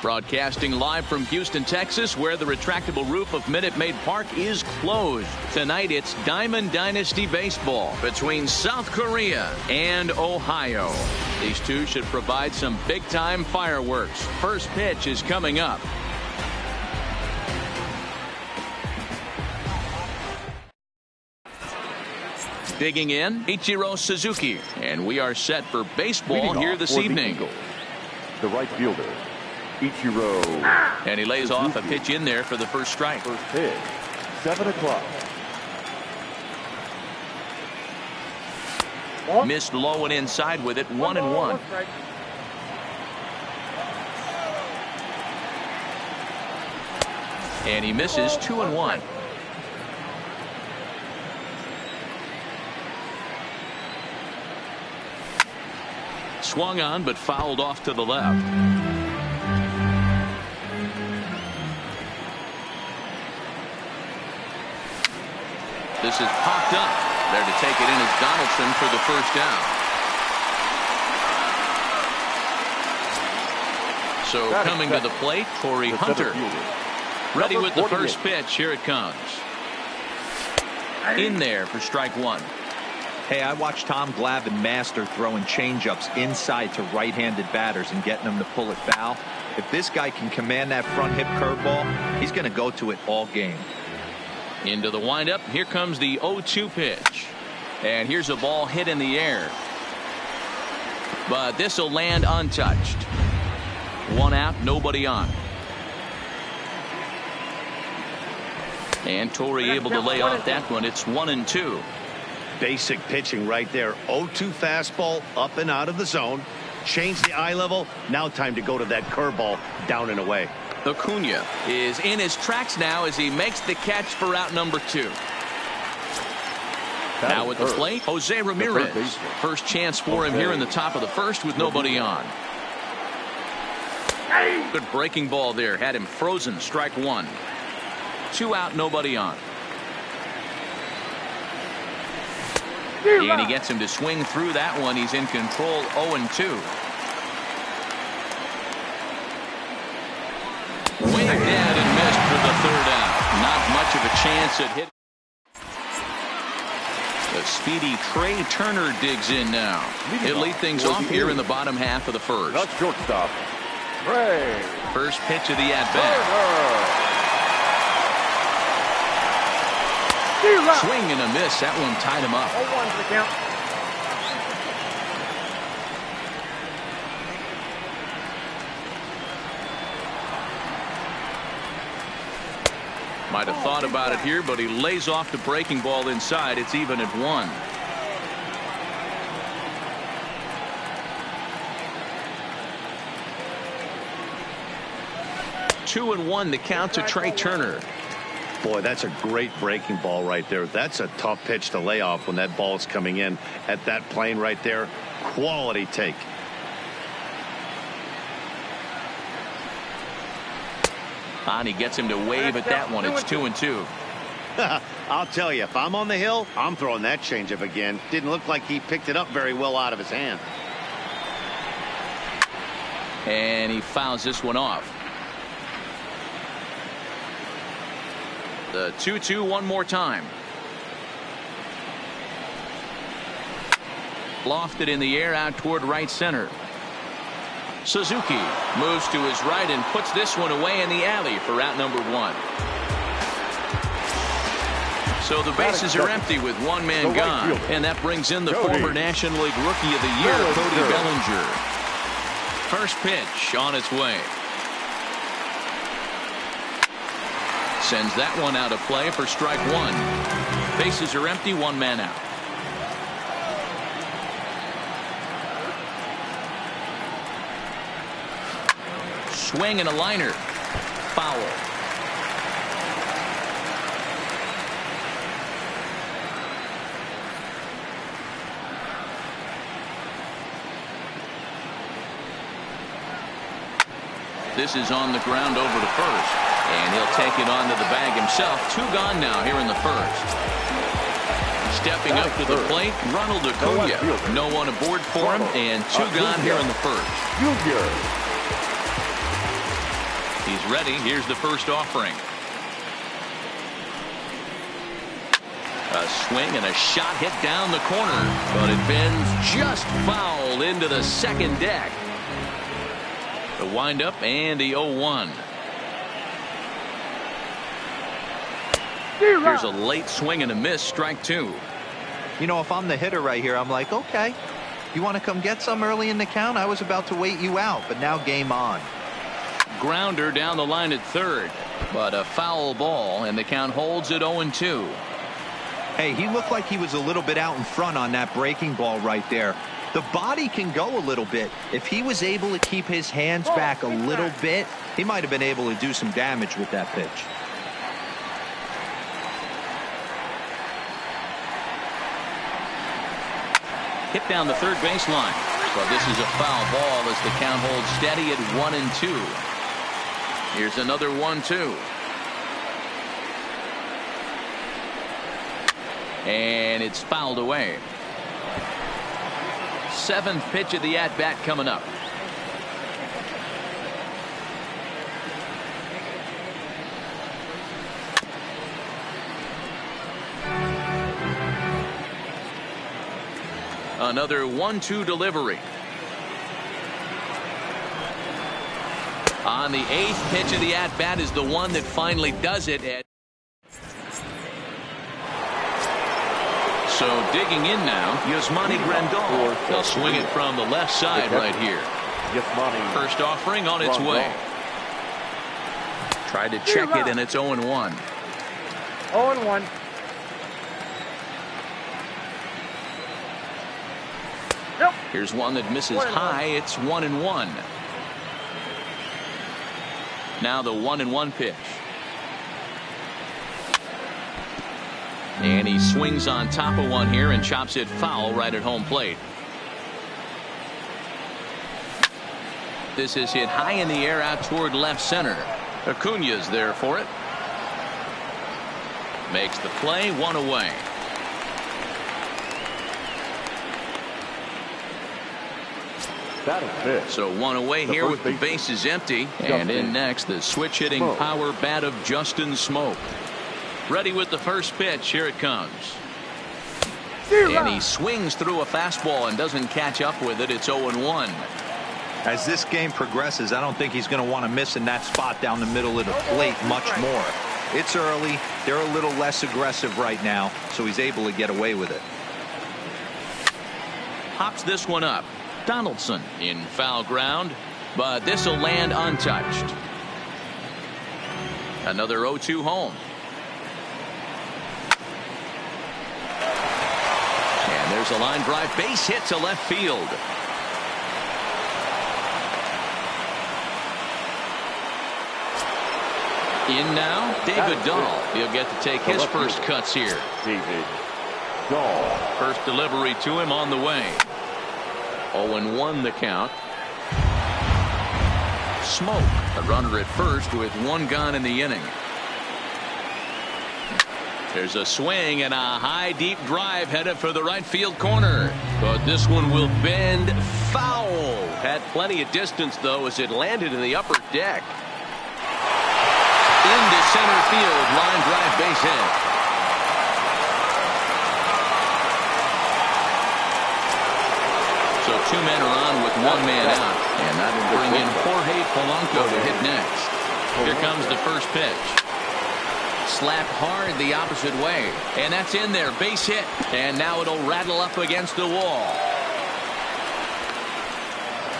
Broadcasting live from Houston, Texas, where the retractable roof of Minute Maid Park is closed. Tonight, it's Diamond Dynasty Baseball between South Korea and Ohio. These two should provide some big-time fireworks. First pitch is coming up. Digging in, Ichiro Suzuki. And we are set for baseball here this evening. The right fielder, Ichiro. And he lays off a pitch in there for the first strike. First pitch, 7 o'clock. Missed low and inside with it, 1-1. And he misses 2-1. Swung on but fouled off to the left. This is popped up. There to take it in is Donaldson for the first down. So coming to the plate, Torrey Hunter. Ready with the first pitch. Here it comes. In there for strike one. Hey, I watched Tom Glavine master throwing changeups inside to right-handed batters and getting them to pull it foul. If this guy can command that front hip curveball, he's going to go to it all game. Into the windup. Here comes the 0-2 pitch. And here's a ball hit in the air. But this will land untouched. One out, nobody on. And Torrey able to lay off that one. It's 1-2. Basic pitching right there. 0-2 fastball up and out of the zone. Change the eye level. Now time to go to that curveball down and away. Acuna is in his tracks now as he makes the catch for out number 2. Now at the plate, Jose Ramirez. First chance for him here in the top of the first with nobody on. Good breaking ball there. Had him frozen. Strike one. 2 out, nobody on. And he gets him to swing through that one. He's in control. 0-2. Waved at and missed for the third out. Not much of a chance at hitting. The speedy Trey Turner digs in now. He'll lead things off here in the bottom half of the first. That's shortstop. Trey. First pitch of the at-bat. Swing and a miss. That one tied him up. 0-1 for the count. Might have thought about it here, but he lays off the breaking ball inside. It's even at 1. Two and 1 the count to Trey Turner. Boy, that's a great breaking ball right there. That's a tough pitch to lay off when that ball is coming in at that plane right there. Quality take. And he gets him to wave at that one. It's 2-2. I'll tell you, if I'm on the hill, I'm throwing that changeup again. Didn't look like he picked it up very well out of his hand. And he fouls this one off. The 2-2 one more time. Lofted in the air out toward right center. Suzuki moves to his right and puts this one away in the alley for out number 1. So the bases are empty with one man gone. And that brings in the former National League Rookie of the Year, Cody Bellinger. First pitch on its way. Sends that one out of play for strike one. Bases are empty, one man out. Swing and a liner. Foul. This is on the ground over to first. And he'll take it onto the bag himself. 2 gone now here in the first. Stepping up to the plate, Ronald Acuna. No one aboard for him, and 2 gone here in the first. He's ready. Here's the first offering. A swing and a shot hit down the corner, but it bends just foul into the second deck. The windup and the 0-1. Here's a late swing and a miss, strike two. You know, if I'm the hitter right here, I'm like, okay, you want to come get some early in the count? I was about to wait you out, but now game on. Grounder down the line at third, but a foul ball, and the count holds at 0-2. Hey, he looked like he was a little bit out in front on that breaking ball right there. The body can go a little bit. If he was able to keep his hands back a little bit, he might have been able to do some damage with that pitch. Hit down the third baseline, but this is a foul ball as the count holds steady at 1-2. Here's another 1-2. And it's fouled away. Seventh pitch of the at-bat coming up. Another 1-2 delivery. On the eighth pitch of the at-bat is the one that finally does it. So digging in now, Yasmani Grandal. They'll swing it from the left side right here. First offering on its way. Tried to check it, and it's 0-1. 0-1. Here's one that misses high. It's 1-1. Now the 1-1 pitch. And he swings on top of one here and chops it foul right at home plate. This is hit high in the air out toward left center. Acuna's there for it. Makes the play, one away. So one away here with the bases empty. And in next, the switch hitting power bat of Justin Smoak. Ready with the first pitch. Here it comes. And he swings through a fastball and doesn't catch up with it. It's 0-1. As this game progresses, I don't think he's going to want to miss in that spot down the middle of the plate much more. It's early. They're a little less aggressive right now, so he's able to get away with it. Pops this one up. Donaldson in foul ground, but this will land untouched. Another 0-2 home. And there's a line drive base hit to left field. In now, David Dahl. He'll get to take his first cuts here. David Dahl. First delivery to him on the way. 0-1 the count. Smoak, a runner at first with one gone in the inning. There's a swing and a high deep drive headed for the right field corner. But this one will bend foul. Had plenty of distance though as it landed in the upper deck. Into center field, line drive base hit. So two men are on with one man out. And that will bring in Jorge Polanco to hit next. Here comes the first pitch. Slapped hard the opposite way. And that's in there. Base hit. And now it'll rattle up against the wall.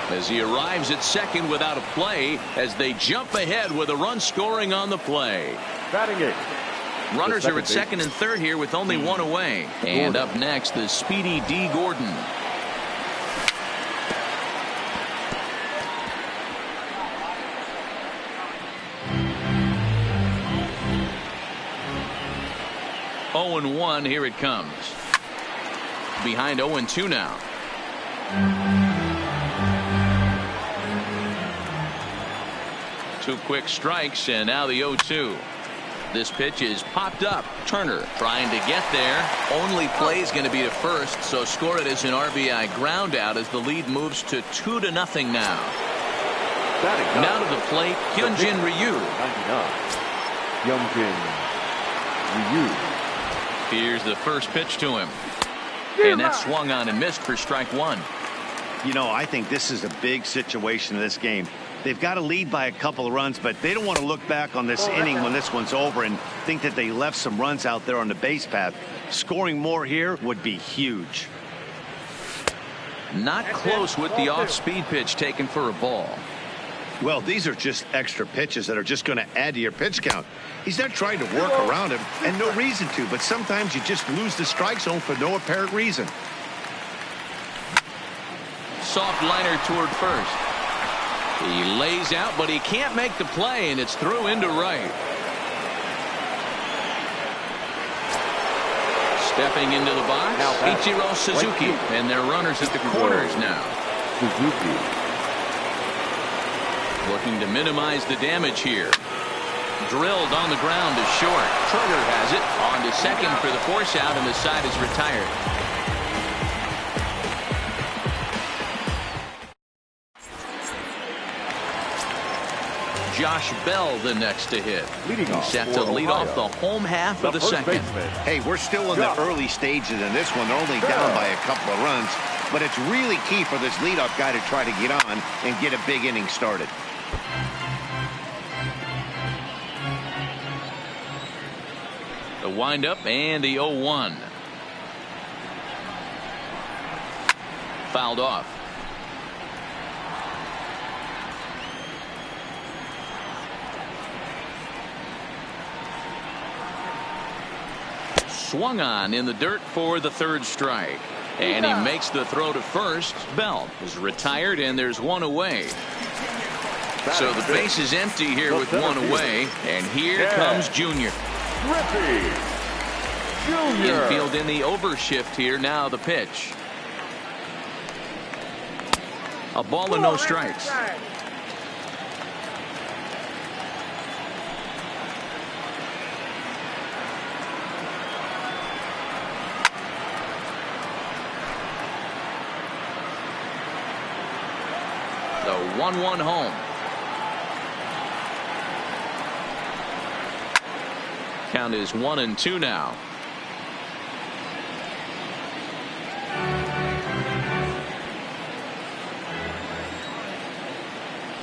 As he arrives at second without a play as they jump ahead with a run scoring on the play. Batting it. Runners are at second and third here with only one away. And up next, the speedy D. Gordon. Oh, 0-1, here it comes. Behind 0-2 now. Two quick strikes, and now the 0-2. This pitch is popped up. Turner trying to get there. Only play is going to be to first, so score it as an RBI ground out as the lead moves to 2-0 now. Now to the plate, Hyunjin Ryu. 99. Hyunjin Ryu. Here's the first pitch to him. And that swung on and missed for strike one. You know, I think this is a big situation in this game. They've got to lead by a couple of runs, but they don't want to look back on this inning when this one's over and think that they left some runs out there on the base path. Scoring more here would be huge. Not close with the off-speed pitch taken for a ball. Well, these are just extra pitches that are just going to add to your pitch count. He's not trying to work around him, and no reason to, but sometimes you just lose the strike zone for no apparent reason. Soft liner toward first. He lays out, but he can't make the play, and it's through into right. Stepping into the box, Ichiro Suzuki, and their runners at the corners now. Suzuki. Looking to minimize the damage here. Drilled on the ground to short. Turner has it on to second for the force out, and the side is retired. Josh Bell the next to hit. He's set to lead off the home half of the second. Hey, we're still in the early stages in this one. They're only down by a couple of runs, but it's really key for this leadoff guy to try to get on and get a big inning started. The windup and the 0-1. Fouled off. Swung on in the dirt for the third strike. And he makes the throw to first. Bell is retired, and there's one away. So the base is empty here with one away. And here comes Junior. Griffey Junior. Infield in the overshift here. Now the pitch. A ball and no strikes. The 1-1 home. Count is 1-2 now.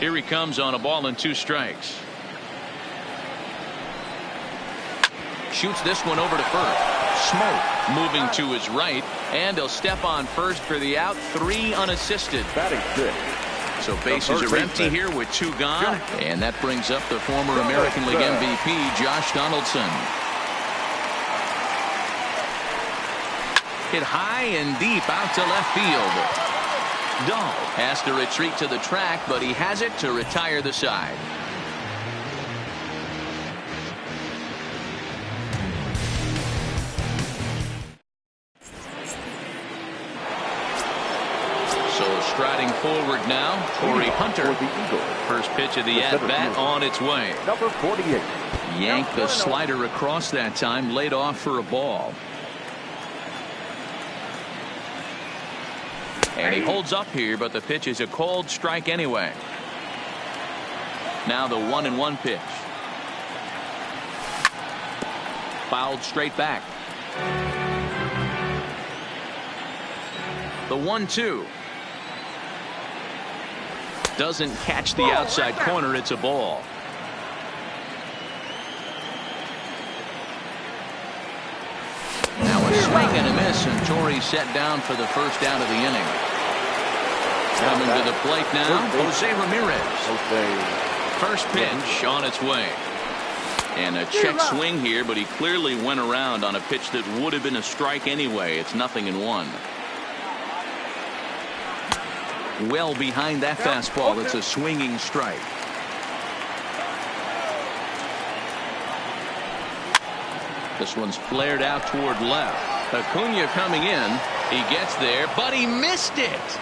Here he comes on a ball and 2 strikes. Shoots this one over to first. Smoke moving to his right, and he'll step on first for the out. 3 unassisted. Batting 6. So bases are empty here with 2 gone, and that brings up the former American League MVP Josh Donaldson. Hit high and deep out to left field. Dahl has to retreat to the track, but he has it to retire the side. Striding forward now, Torrey Hunter. First pitch of the at-bat on its way. Number 48. Yanked the slider across that time, laid off for a ball. And he holds up here, but the pitch is a cold strike anyway. Now the 1-1 pitch. Fouled straight back. The 1-2. Doesn't catch the outside corner. It's a ball. Now a swing and a miss, and Torrey set down for the first out of the inning. Coming to the plate now, Jose Ramirez. First pitch on its way. And a check swing here, but he clearly went around on a pitch that would have been a strike anyway. It's 0-1. Well behind that fastball. It's a swinging strike. This one's flared out toward left. Acuna coming in. He gets there, but he missed it.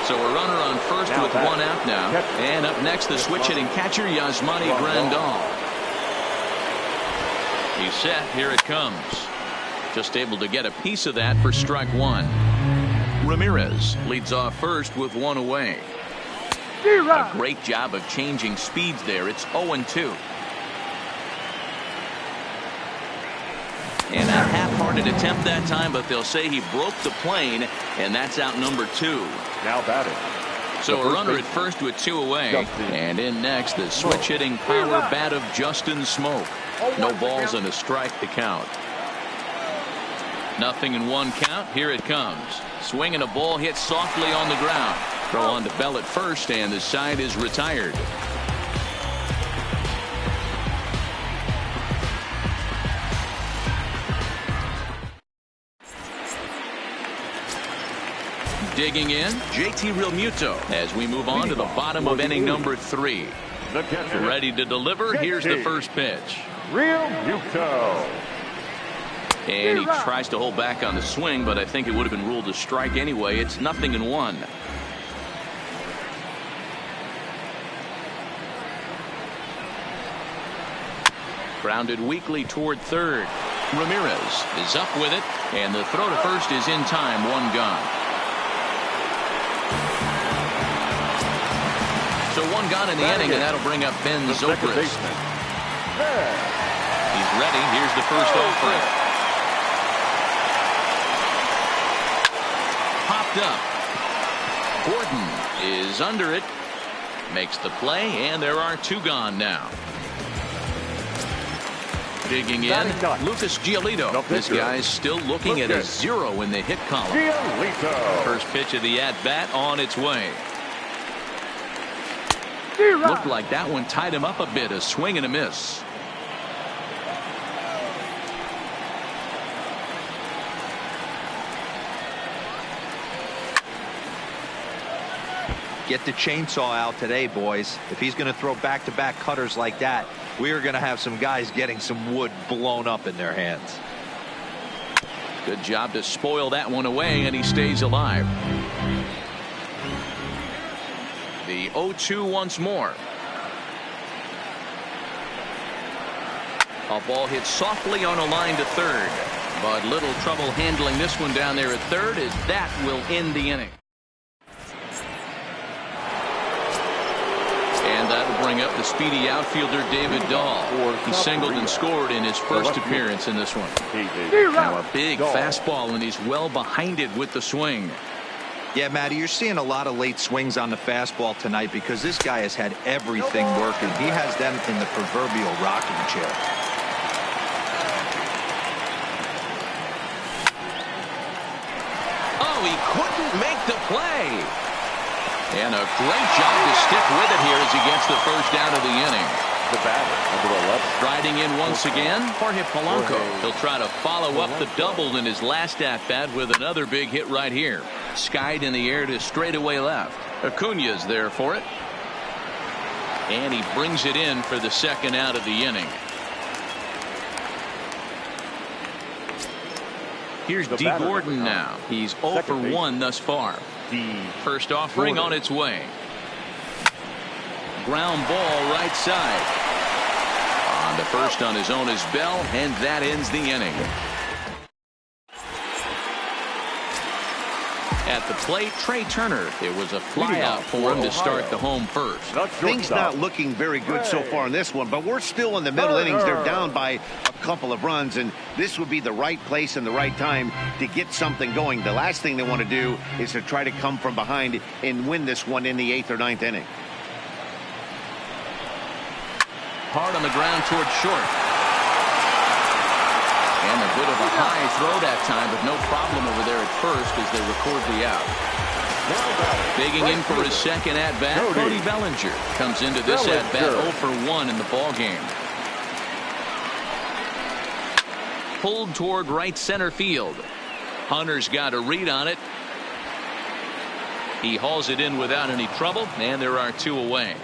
So a runner on first with 1 out now. And up next, the switch hitting catcher Yasmani Grandal. He's set. Here it comes. Just able to get a piece of that for strike one. Ramirez leads off first with one away. A great job of changing speeds there. It's 0-2. And a half-hearted attempt that time, but they'll say he broke the plane, and that's out number 2. Now batting. So a runner at first with 2 away. And in next, the switch-hitting power bat of Justin Smoak. No balls and a strike to count. 0-1 count. Here it comes. Swinging a ball hit softly on the ground. Throw on to Bell at first, and the side is retired. Digging in, JT Realmuto as we move on to the bottom of inning number 3. Ready to deliver. Here's the first pitch. Realmuto. And he tries to hold back on the swing, but I think it would have been ruled a strike anyway. It's 0-1. Grounded weakly toward third. Ramirez is up with it, and the throw to first is in time. 1 gone. So 1 gone in the inning, and that'll bring up Ben Zobrist. He's ready. Here's the first offering. Popped up. Gordon is under it. Makes the play, and there are 2 gone now. Digging in, Lucas Giolito. This guy's still looking at a 0 in the hit column. First pitch of the at-bat on its way. Looked like that one tied him up a bit. A swing and a miss. Get the chainsaw out today, boys. If he's going to throw back-to-back cutters like that, we are going to have some guys getting some wood blown up in their hands. Good job to spoil that one away, and he stays alive. The 0-2 once more. A ball hit softly on a line to third, but little trouble handling this one down there at third, as that will end the inning. And that'll bring up the speedy outfielder David Dahl. He singled and scored in his first appearance in this one. Now a big fastball, and he's well behind it with the swing. Yeah, Matty, you're seeing a lot of late swings on the fastball tonight because this guy has had everything working. He has them in the proverbial rocking chair. Oh, he couldn't make the play. And a great job to stick with it here as he gets the first out of the inning. The batter, number 11. Striding in once again, Jorge Polanco. He'll try to follow up the double in his last at-bat with another big hit right here. Skied in the air to straightaway left. Acuna's there for it. And he brings it in for the second out of the inning. Here's D. Gordon now. He's 0 for 1 thus far. First offering on its way. Ground ball right side. On to first on his own is Bell, and that ends the inning. At the plate, Trey Turner. It was a flyout for him to start the home first. Things not looking very good so far in this one, but we're still in the middle innings. They're down by a couple of runs, and this would be the right place and the right time to get something going. The last thing they want to do is to try to come from behind and win this one in the 8th or 9th inning. Hard on the ground toward short. And a bit of a high throw that time, but no problem over there at first as they record the out. Digging in for his second at-bat, Cody Bellinger comes into this at-bat 0 for 1 in the ballgame. Pulled toward right center field. Hunter's got a read on it. He hauls it in without any trouble, and there are 2 away.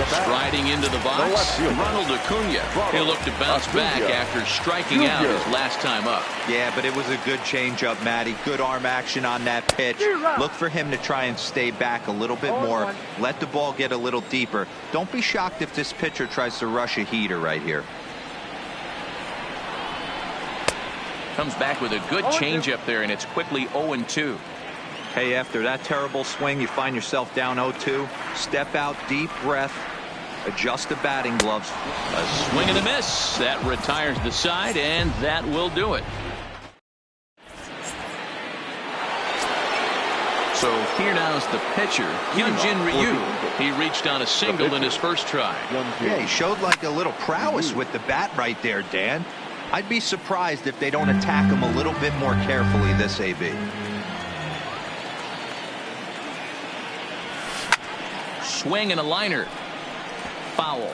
Striding into the box, Ronald Acuna. He'll look to bounce back after striking out his last time up. Yeah, but it was a good changeup, Matty. Good arm action on that pitch. Look for him to try and stay back a little bit more. Let the ball get a little deeper. Don't be shocked if this pitcher tries to rush a heater right here. Comes back with a good changeup there, and it's quickly 0-2. Hey, after that terrible swing, you find yourself down 0-2. Step out, deep breath, adjust the batting gloves. A swing and a miss. That retires the side, and that will do it. So here now's the pitcher, Hyunjin Ryu. He reached on a single in his first try. Yeah, he showed like a little prowess with the bat right there, Dan. I'd be surprised if they don't attack him a little bit more carefully this AB. Swing and a liner. Foul.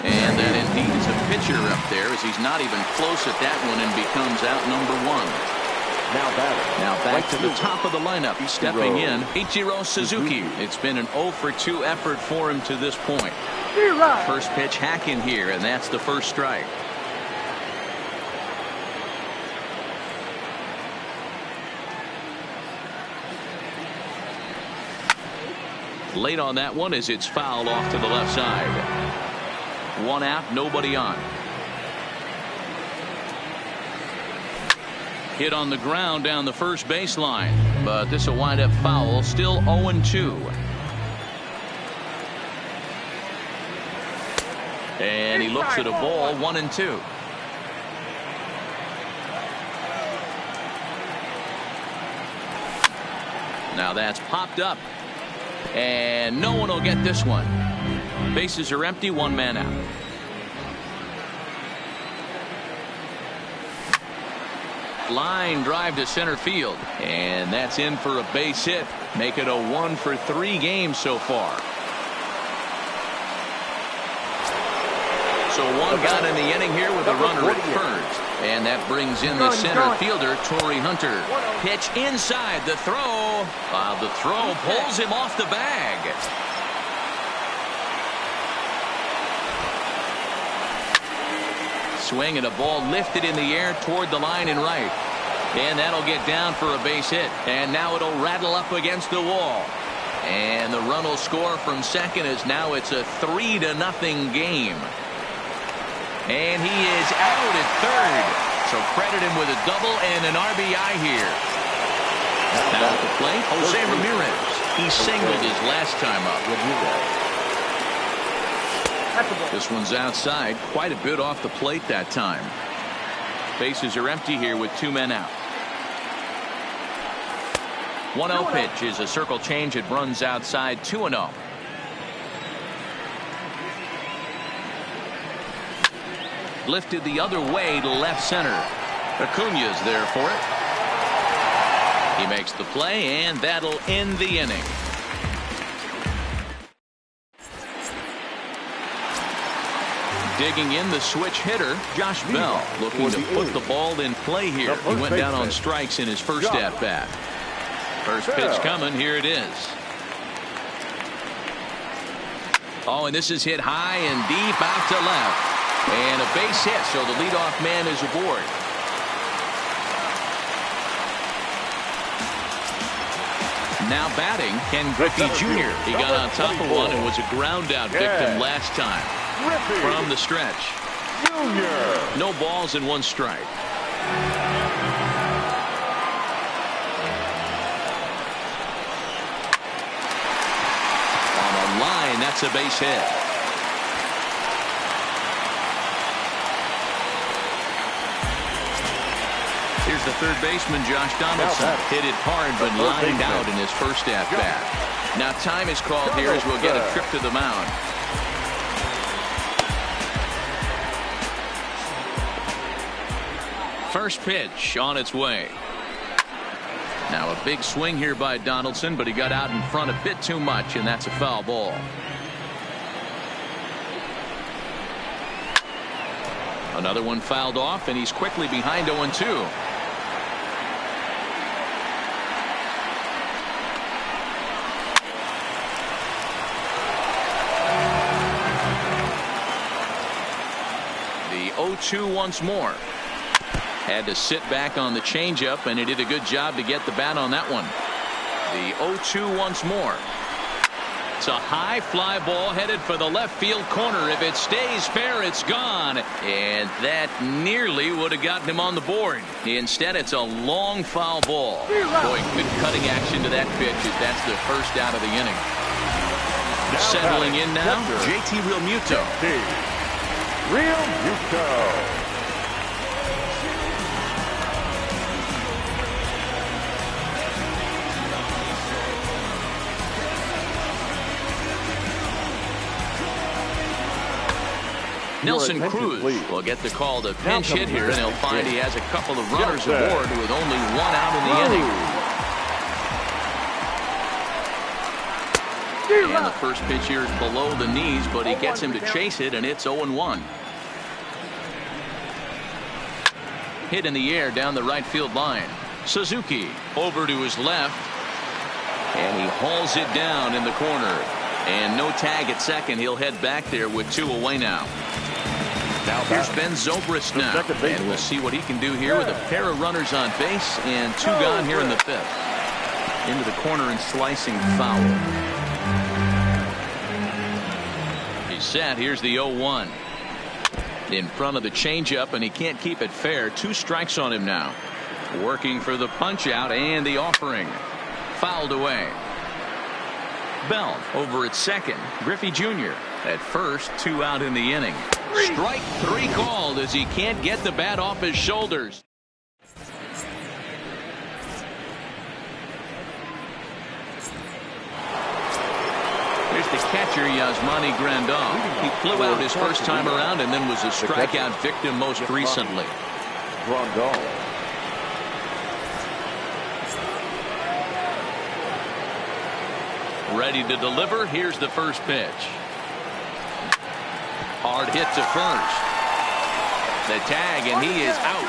And that indeed is a pitcher up there, as he's not even close at that one and becomes out number one. Now back to the top of the lineup. Stepping in, Ichiro Suzuki. It's been an 0-for-2 effort for him to this point. First pitch hack in here, and that's the first strike. Late on that one as it's fouled off to the left side. One out, nobody on. Hit on the ground down the first baseline, but this will wind up foul. Still 0-2. And he looks at a ball, 1-2. Now that's popped up, and no one will get this one. Bases are empty, one man out. Line drive to center field, and that's in for a base hit. Make it a 1-for-3 game so far. So one got in the inning here with a runner at first, and that brings in the center fielder, Torrey Hunter. Pitch inside, the throw. The throw pulls him off the bag. Swing and a ball lifted in the air toward the line and right. And that'll get down for a base hit. And now it'll rattle up against the wall. And the run will score from second as now it's a 3-0 game. And he is out at third. So credit him with a double and an RBI here. Now at the plate, Jose Ramirez. He singled his last time up. This one's outside, quite a bit off the plate that time. Bases are empty here with two men out. 1-0 pitch is a circle change. It runs outside, 2-0. Lifted the other way to left center. Acuña's there for it. He makes the play, and that'll end the inning. Digging in the switch hitter, Josh Bell, looking to put the ball in play here. He went down on strikes in his first at-bat. First pitch coming, here it is. Oh, and this is hit high and deep out to left. And a base hit, so the leadoff man is aboard. Now batting, Ken Griffey Jr. He got on top of one and was a ground-out victim last time. From the stretch. No balls and one strike. On a line, that's a base hit. Here's the third baseman, Josh Donaldson. Hit it hard, but lined out in his first at-bat. Now time is called here as we'll get a trip to the mound. First pitch on its way. Now a big swing here by Donaldson, but he got out in front a bit too much, and that's a foul ball. Another one fouled off, and he's quickly behind 0-2. The 0-2 once more. Had to sit back on the changeup, and he did a good job to get the bat on that one. The 0-2 once more. It's a high fly ball headed for the left field corner. If it stays fair, it's gone. And that nearly would have gotten him on the board. Instead, it's a long foul ball. Boy, good cutting action to that pitch as that's the first out of the inning. Settling in now, JT Realmuto. Realmuto. Nelson Cruz will get the call to pinch hit here, and he'll find he has a couple of runners aboard with only one out in the inning. And the first pitch here is below the knees, but he gets him to chase it, and it's 0-1. Hit in the air down the right field line. Suzuki over to his left, and he hauls it down in the corner. And no tag at second. He'll head back there with 2 away now. Here's Ben Zobrist now, and we'll see what he can do here with a pair of runners on base and 2 gone here in the 5th. Into the corner and slicing foul. He's set. Here's the 0-1. In front of the changeup, and he can't keep it fair. 2 strikes on him now. Working for the punch out and the offering. Fouled away. Bell over at second. Griffey Jr. at first. 2 out in the inning. Strike 3 called as he can't get the bat off his shoulders. Here's the catcher, Yasmani Grandal. He flew out his first time around and then was a strikeout victim most recently. Grandal. Ready to deliver. Here's the first pitch. Hard hit to first. The tag, and he is out.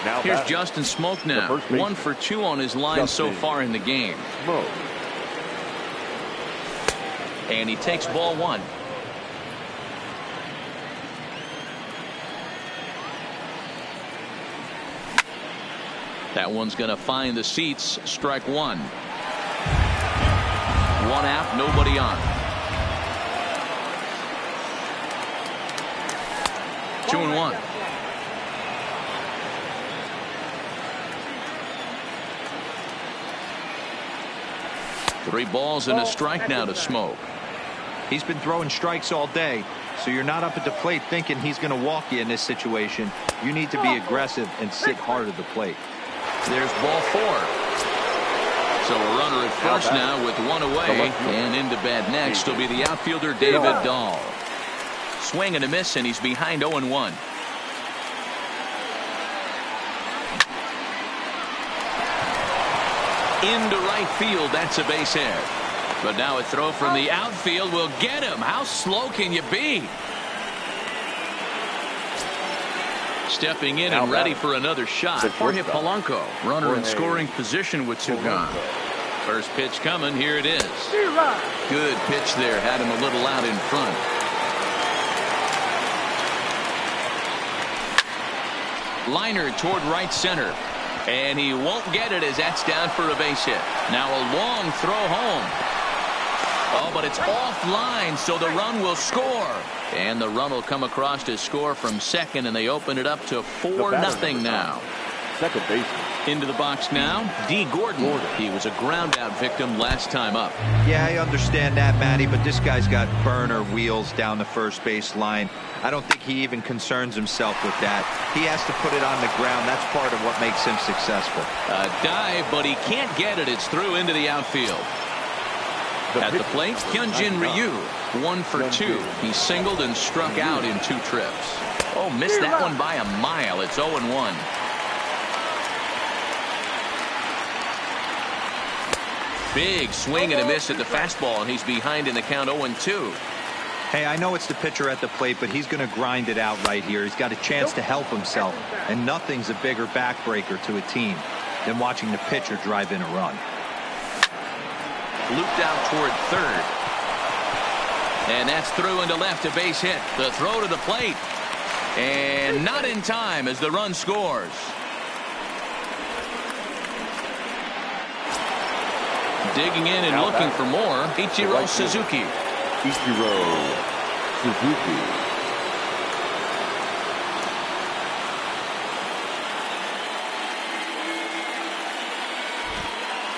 Now here's Justin Smoke now. 1 for 2 on his line so far in the game. Smoke. And he takes ball 1. That one's going to find the seats. Strike 1. 1 out, nobody on. 2-1. Three balls and a strike now to Smoke. He's been throwing strikes all day, so you're not up at the plate thinking he's going to walk you in this situation. You need to be aggressive and sit hard at the plate. There's ball 4. So a runner at first now with 1 away, and into bat next will be the outfielder David Dahl. Swing and a miss, and he's behind 0-1. Into right field, that's a base hit. But now a throw from the outfield will get him. How slow can you be? Stepping in and ready for another shot. Jorge Polanco, runner in scoring position with 2 gone. First pitch coming. Here it is. Good pitch there. Had him a little out in front. Liner toward right center. And he won't get it as that's down for a base hit. Now a long throw home. Oh, but it's offline, so the run will score. And the run will come across to score from second, and they open it up to 4-0 now. Second baseman. Into the box now, D. Gordon. He was a ground-out victim last time up. Yeah, I understand that, Matty, but this guy's got burner wheels down the first base line. I don't think he even concerns himself with that. He has to put it on the ground. That's part of what makes him successful. A dive, but he can't get it. It's through into the outfield. At the plate, Hyunjin Ryu, 1 for 2. He singled and struck out in 2 trips. Oh, missed that one by a mile. It's 0-1. Big swing and a miss at the fastball, and he's behind in the count 0-2. Hey, I know it's the pitcher at the plate, but he's going to grind it out right here. He's got a chance to help himself, and nothing's a bigger backbreaker to a team than watching the pitcher drive in a run. Looped out toward third. And that's through into left, a base hit. The throw to the plate. And not in time as the run scores. Digging in and looking for more, Ichiro Suzuki. Ichiro Suzuki.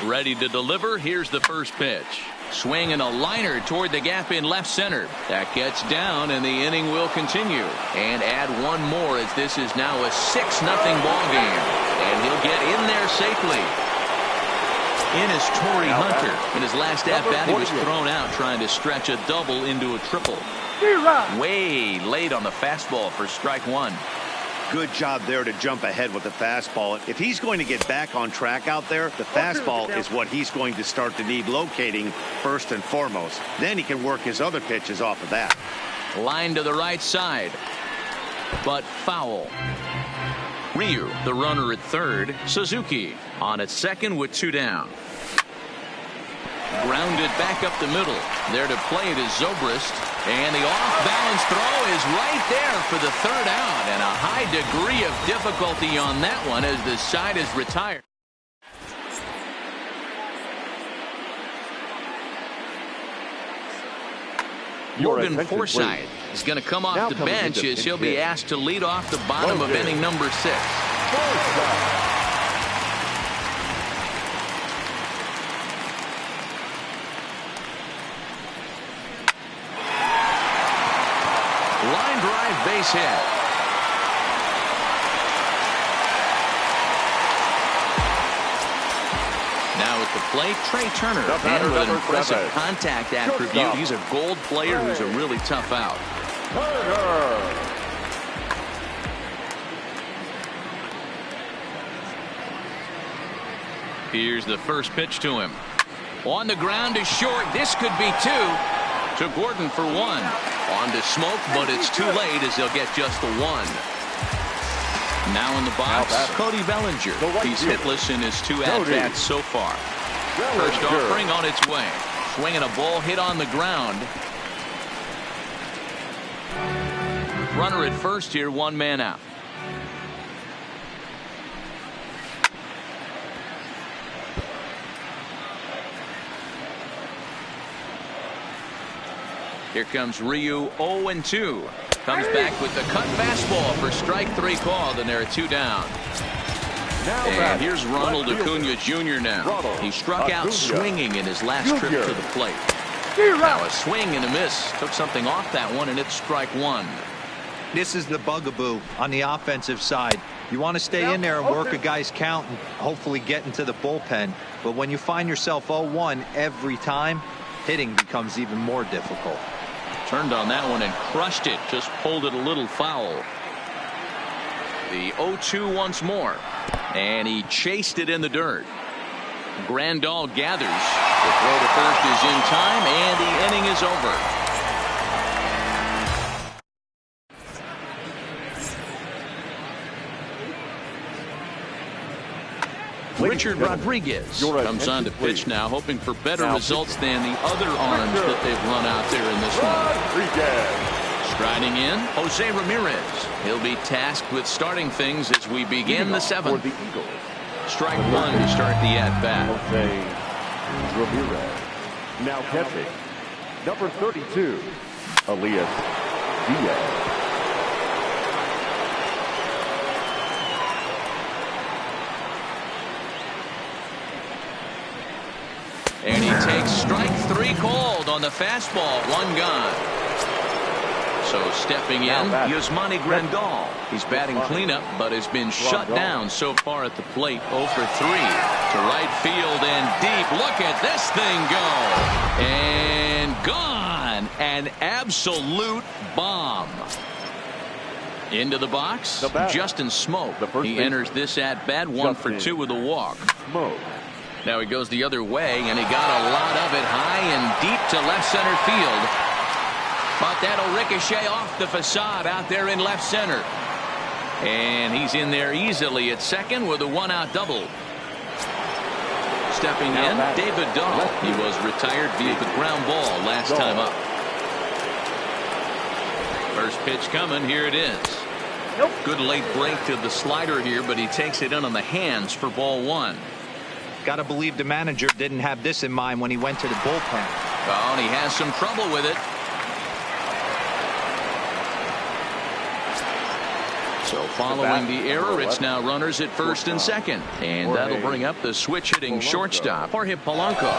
Ready to deliver. Here's the first pitch. Swinging a liner toward the gap in left center. That gets down, and the inning will continue. And add one more, as this is now a 6-0 ball game. And he'll get in there safely. In is Torrey Hunter. In his last at-bat, he was thrown out trying to stretch a double into a triple. Way late on the fastball for strike one. Good job there to jump ahead with the fastball. If he's going to get back on track out there, the fastball is what he's going to start to need locating first and foremost. Then he can work his other pitches off of that. Line to the right side, but foul. Ryu, the runner at third. Suzuki on at second with 2 down. Grounded back up the middle. There to play it is Zobrist. And the off-balance throw is right there for the 3rd out. And a high degree of difficulty on that one as the side is retired. Morgan Forsythe is going to come off the bench as he'll be asked to lead off the bottom of inning number 6. Line drive, base hit. Now at the plate, Trey Turner. And with an impressive contact attribute, he's a gold player who's a really tough out. Here's the first pitch to him. On the ground is short. This could be 2. To Gordon for 1. On to Smoke, but it's too late as he'll get just the 1. Now in the box, Cody Bellinger. He's hitless in his 2 at-bats so far. First offering on its way. Swinging a ball hit on the ground. Runner at first here, 1 man out. Here comes Ryu, 0-2. Comes back with the cut fastball for strike 3 called, and there are 2 down. And here's Ronald Acuna Jr. now. He struck out swinging in his last trip to the plate. Now a swing and a miss. Took something off that one, and it's strike 1. This is the bugaboo on the offensive side. You want to stay in there and work a guy's count and hopefully get into the bullpen. But when you find yourself 0-1 every time, hitting becomes even more difficult. Turned on that one and crushed it. Just pulled it a little foul. The 0-2 once more. And he chased it in the dirt. Grandal gathers. The throw to first is in time, and the inning is over. Richard Rodriguez comes on to pitch now, hoping for better results than the other arms that they've run out there in this one. Striding in, Jose Ramirez. He'll be tasked with starting things as we begin the 7th. Strike 1 to start the at-bat. Jose Ramirez. Now catching, number 32, Elias Diaz. And he takes strike 3 called on the fastball. 1 gone. So stepping in, Yasmani Grandal. He's batting cleanup, but has been shut down so far at the plate. 0 for 3 to right field and deep. Look at this thing go. And gone. An absolute bomb. Into the box, Justin Smoke. He enters this at-bat 1 for 2 with a walk. Now he goes the other way, and he got a lot of it high and deep to left center field. But that'll ricochet off the facade out there in left center. And he's in there easily at second with a 1-out double. Stepping in, David Dahl. He was retired via the ground ball last time up. First pitch coming, here it is. Good late break to the slider here, but he takes it in on the hands for ball 1. Got to believe the manager didn't have this in mind when he went to the bullpen. Oh, and he has some trouble with it. So following the error, it's now runners at first and second. And that'll bring up the switch-hitting shortstop, Jorge Polanco.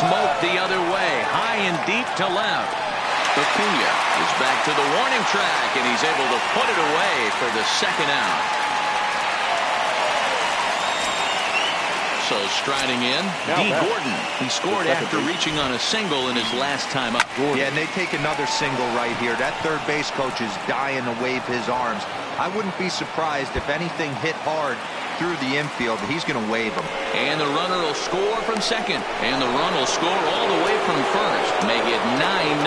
Smoked the other way, high and deep to left. Acuna is back to the warning track, and he's able to put it away for the second out. So striding in, D. Gordon. He scored after reaching on a single in his last time up. Yeah, and they take another single right here. That third base coach is dying to wave his arms. I wouldn't be surprised if anything hit hard through the infield. He's going to wave them. And the runner will score from second. And the run will score all the way from first. Make it 9-0.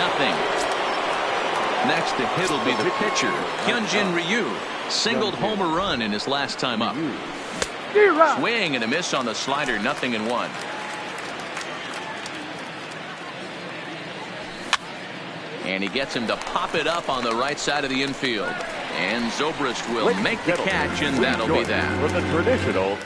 Next to hit will be the pitcher, Hyunjin Ryu. Singled home a run in his last time up. Swing and a miss on the slider, 0-1. And he gets him to pop it up on the right side of the infield. And Zobrist will make the catch, and that'll be that. For the traditional.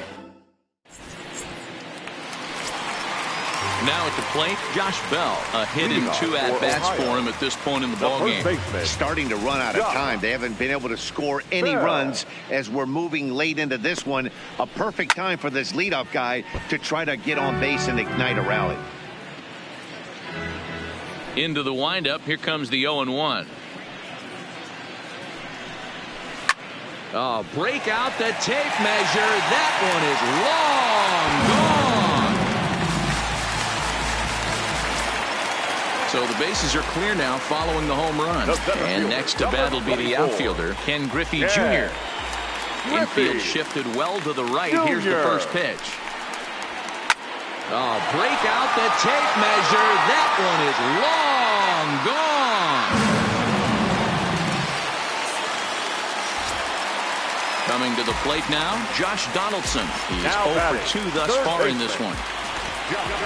Now at the plate, Josh Bell. A hit in 2 at-bats for him at this point in the ballgame. Starting to run out of time. They haven't been able to score any runs as we're moving late into this one. A perfect time for this leadoff guy to try to get on base and ignite a rally. Into the windup, here comes the 0-1. Oh, break out the tape measure. That one is long gone. So the bases are clear now following the home run. And next to bat will be the outfielder, Ken Griffey Jr. Infield shifted well to the right. Here's the first pitch. Oh, break out the tape measure. That one is long gone. Coming to the plate now, Josh Donaldson. He's 0 for 2 thus far in this one.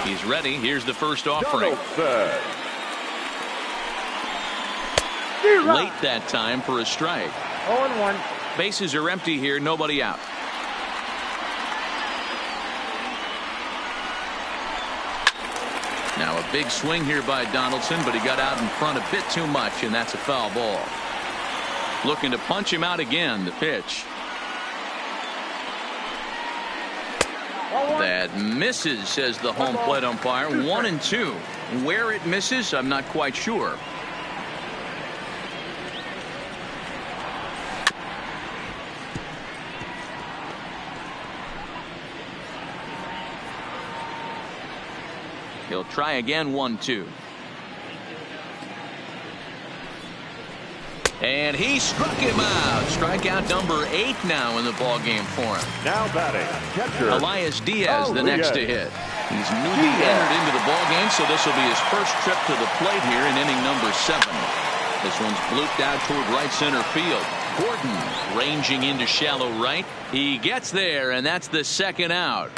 He's ready. Here's the first offering. Late that time for a strike. 0-1. Bases are empty here. Nobody out. Now a big swing here by Donaldson, but he got out in front a bit too much, and that's a foul ball. Looking to punch him out again. The pitch. That misses, says the home plate umpire. 1-2. Where it misses, I'm not quite sure. He'll try again. 1-2. And he struck him out. Strikeout number 8 now in the ballgame for him. Now batting, catcher Elias Diaz, the next to hit. He's newly entered into the ballgame, so this will be his first trip to the plate here in inning number 7. This one's blooped out toward right center field. Gordon ranging into shallow right. He gets there, and that's the second out.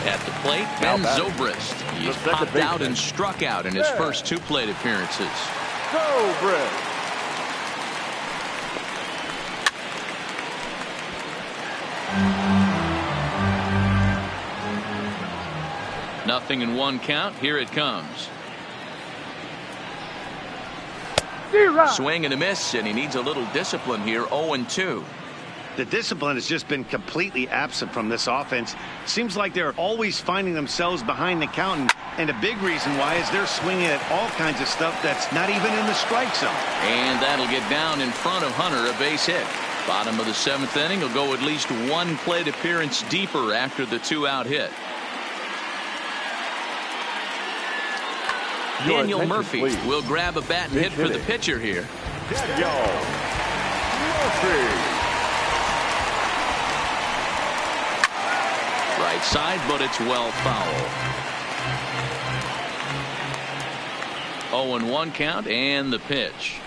At the plate, Ben Zobrist. He's popped out and struck out in his first 2 plate appearances. Zobrist. Nothing in 1 count. Here it comes. Swing and a miss, and he needs a little discipline here. 0-2. The discipline has just been completely absent from this offense. Seems like they're always finding themselves behind the count, and a big reason why is they're swinging at all kinds of stuff that's not even in the strike zone. And that'll get down in front of Hunter, a base hit. Bottom of the 7th inning will go at least 1 plate appearance deeper after the 2-out hit. Daniel Murphy will grab a bat and hit for the pitcher here. Daniel Murphy. Right side, but it's well foul. 0-1 count, and the pitch.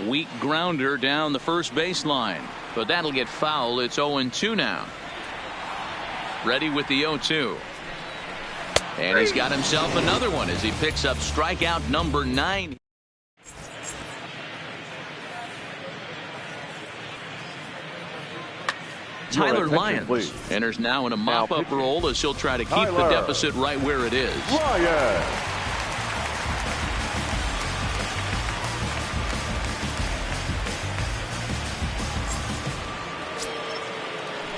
Weak grounder down the first baseline, but that'll get foul. It's 0-2 now. Ready with the 0-2. And he's got himself another one as he picks up strikeout number 9. Tyler attention, Lyons please. enters now in a Now mop-up pitching. role as he'll try to keep the Tyler deficit right where it is. Ryan.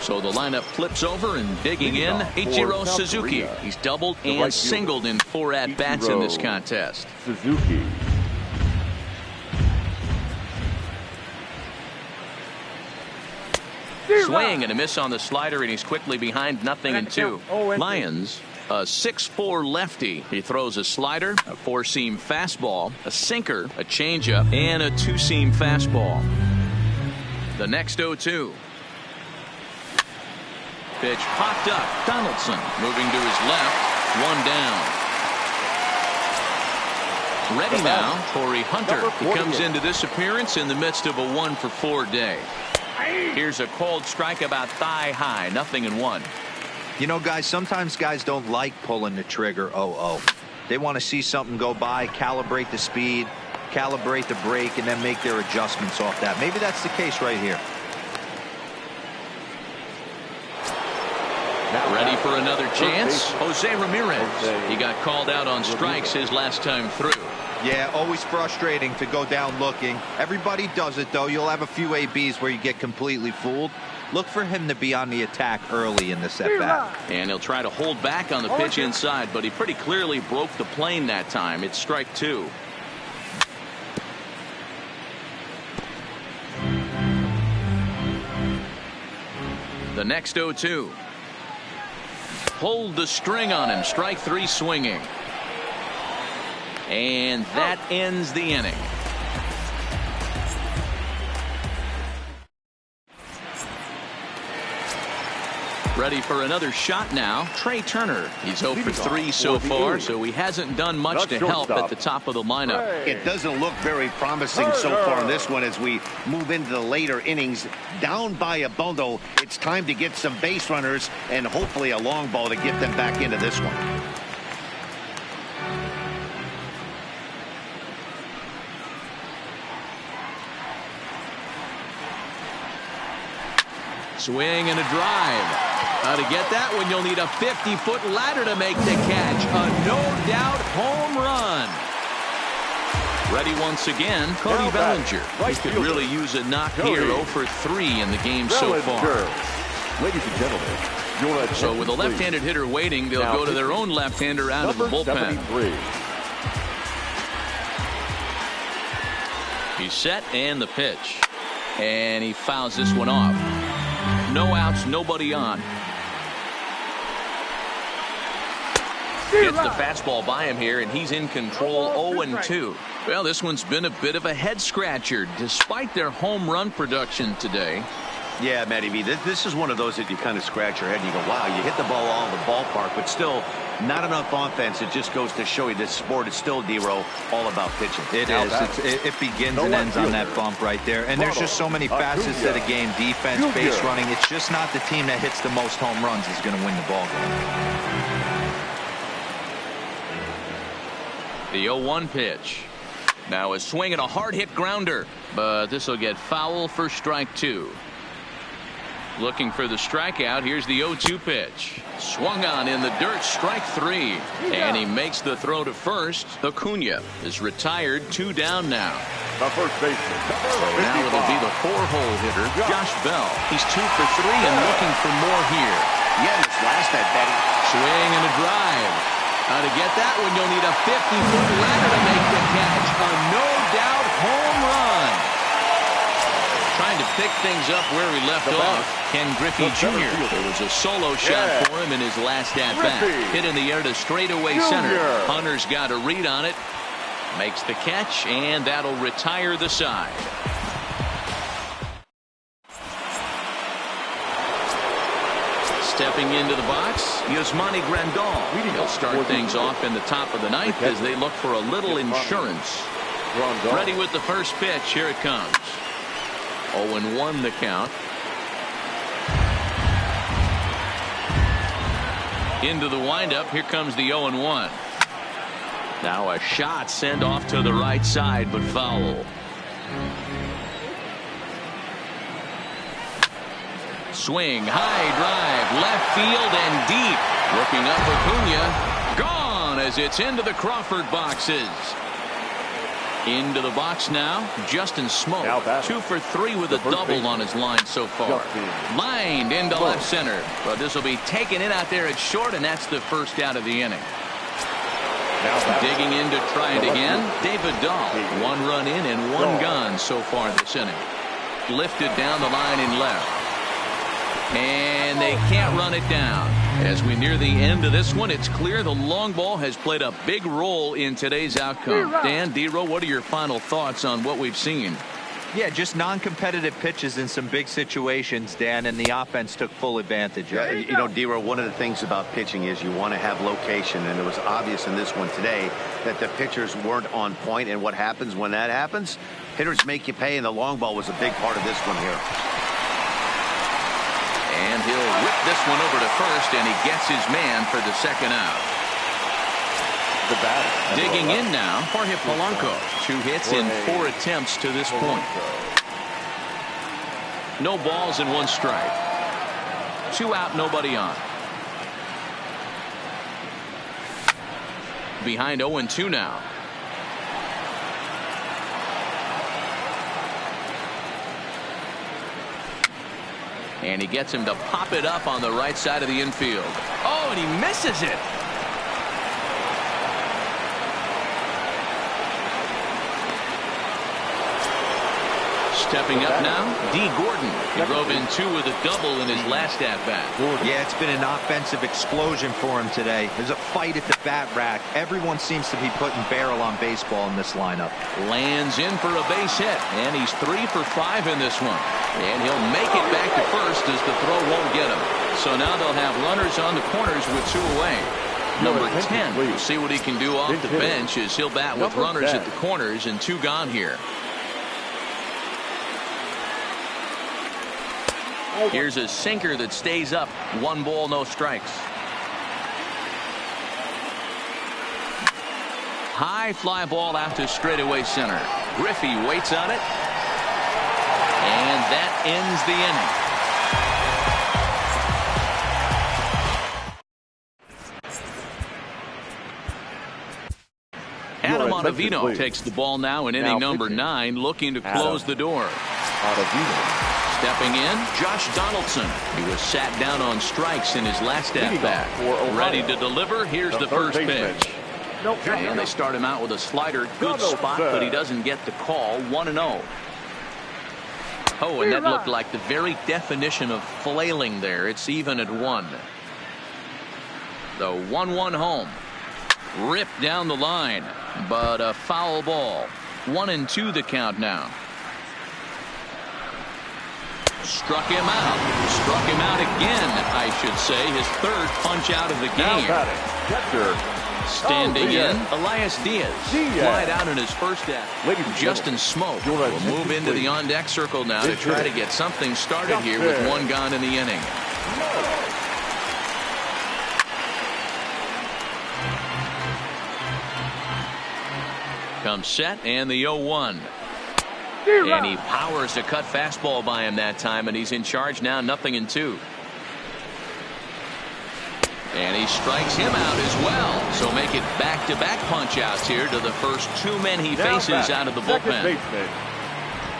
So the lineup flips over, and digging in, Leading off for Ichiro South Suzuki. Korea. He's doubled The and right fielder, singled in 4 at-bats in this Ichiro contest. Suzuki. Swing and a miss on the slider, and he's quickly behind 0-2. Lyons, a 6'4" lefty. He throws a slider, a 4-seam fastball, a sinker, a changeup, and a 2-seam fastball. The next 0-2. Pitch popped up. Donaldson moving to his left. 1 down. Ready now, Torrey Hunter. He comes into this appearance in the midst of a 1-for-4 day. Here's a cold strike about thigh high. 0-1. You know, guys, sometimes guys don't like pulling the trigger 0-0. They want to see something go by, calibrate the speed, calibrate the break, and then make their adjustments off that. Maybe that's the case right here. Ready for another chance? Jose Ramirez. He got called out on strikes his last time through. Yeah, always frustrating to go down looking. Everybody does it, though. You'll have a few ABs where you get completely fooled. Look for him to be on the attack early in the at-bat. And he'll try to hold back on the pitch inside, but he pretty clearly broke the plane that time. It's strike 2. The next 0-2. Pulled the string on him. Strike 3 swinging. And that ends the inning. Ready for another shot now. Trey Turner. He's 0 for 3 so far, so he hasn't done much to help at the top of the lineup. It doesn't look very promising so far in this one as we move into the later innings. Down by a bundle, it's time to get some base runners and hopefully a long ball to get them back into this one. Swing and a drive. To get that one, you'll need a 50-foot ladder to make the catch. A no-doubt home run. Ready once again, Cody Bellinger. He could really use a knock here. 0 for 3 in the game so far. Ladies and gentlemen, so with a left-handed hitter waiting, they'll go to their own left-hander out of the bullpen. 73. He's set, and the pitch. And he fouls this one off. No outs, nobody on. Gets the fastball by him here, and he's in control. 0-2. Well, this one's been a bit of a head-scratcher, despite their home run production today. Yeah, Matty V, this is one of those that you kind of scratch your head and you go, wow, you hit the ball all in the ballpark, but still not enough offense. It just goes to show you this sport is still, D-Row, all about pitching. It is. It begins and ends on that bump right there. And there's just so many facets to the game. Defense, base running. It's just not the team that hits the most home runs is going to win the ball game. The 0-1 pitch. Now a swing and a hard hit grounder, but this will get foul for strike 2. Looking for the strikeout. Here's the 0-2 pitch. Swung on in the dirt. Strike 3. And he makes the throw to first. Acuna is retired. 2 down now. The first baseman. So now it'll be the 4-hole hitter, Josh Bell. He's 2 for 3 and looking for more here. Yeah, this last at batting. Swing and a drive. To get that one, you'll need a 50-foot ladder to make the catch. A no-doubt home run. Trying to pick things up where he left off. Ken Griffey Jr. There was a solo shot for him in his last at-bat. Hit in the air to straightaway center. Hunter's got a read on it. Makes the catch, and that'll retire the side. Stepping into the box, Yasmani Grandal. He'll start things off in the top of the ninth as they look for a little insurance. Ready with the first pitch. Here it comes. 0-1 the count. Into the windup. Here comes the 0-1. Now a shot sent off to the right side, but foul. Swing, high drive, left field and deep. Looking up Acuna. Gone as it's into the Crawford boxes. Into the box now, Justin Smoke. 2 for 3 with a double on his line so far. Lined into left center. But this will be taken in out there at short, and that's the first out of the inning. Digging in to try it again, David Dahl. 1 run in and 1 gone so far this inning. Lifted down the line in left. And they can't run it down. As we near the end of this one, it's clear the long ball has played a big role in today's outcome. Dan, D-Row, what are your final thoughts on what we've seen? Yeah, just non-competitive pitches in some big situations, Dan, and the offense took full advantage of it. You know, D-Row, one of the things about pitching is you want to have location, and it was obvious in this one today that the pitchers weren't on point, and what happens when that happens? Hitters make you pay, and the long ball was a big part of this one here. And he'll whip this one over to first, and he gets his man for the second out. The batter. Digging in now, Jorge Polanco. 2 hits in 4 attempts to this point. No balls and 1 strike. 2 out, nobody on. Behind 0-2 now. And he gets him to pop it up on the right side of the infield. Oh, and he misses it. Stepping up now, D. Gordon. He drove in 2 with a double in his last at-bat. Yeah, it's been an offensive explosion for him today. There's a fight at the bat rack. Everyone seems to be putting barrel on baseball in this lineup. Lands in for a base hit, and he's 3 for 5 in this one. And he'll make it back to first as the throw won't get him. So now they'll have runners on the corners with 2 away. Number 10, we'll see what he can do off the bench as he'll bat with runners at the corners and 2 gone here. Here's a sinker that stays up. 1 ball, no strikes. High fly ball out to straightaway center. Griffey waits on it. And that ends the inning. Adam Ottavino takes the ball now in inning number 9, looking to close the door. Stepping in, Josh Donaldson. He was sat down on strikes in his last at-bat. Ready to deliver. Here's the first pitch. And they start him out with a slider. Good spot, but he doesn't get the call. 1-0. Oh, and that looked like the very definition of flailing there. It's even at 1. The 1-1 home. Ripped down the line, but a foul ball. 1-2 the count now. Struck him out. Struck him out again, I should say. His 3rd punch out of the game. Standing in, Elias Diaz. Flied out in his first at. Justin Smoke will move into the on-deck circle now to try to get something started here with 1 gone in the inning. Comes set and the 0-1. And he powers a cut fastball by him that time, and he's in charge now, 0-2. And he strikes him out as well. So make it back-to-back punch-outs here to the first 2 men he faces out of the bullpen.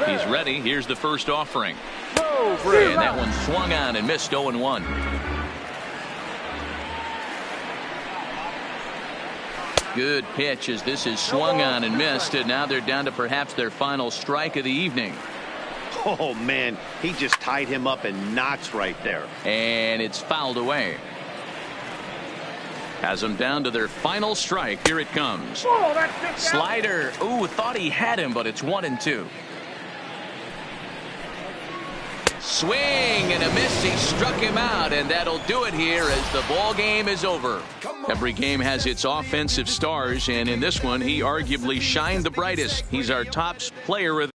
He's ready. Here's the first offering. And that one swung on and missed. 0-1. Good pitch as this is swung on and missed, and now they're down to perhaps their final strike of the evening. Oh, man, he just tied him up in knots right there. And it's fouled away. Has them down to their final strike. Here it comes. Slider. Ooh, thought he had him, but it's 1-2. Swing and a miss. He struck him out, and that'll do it here as the ball game is over. Every game has its offensive stars, and in this one he arguably shined the brightest. He's our top player of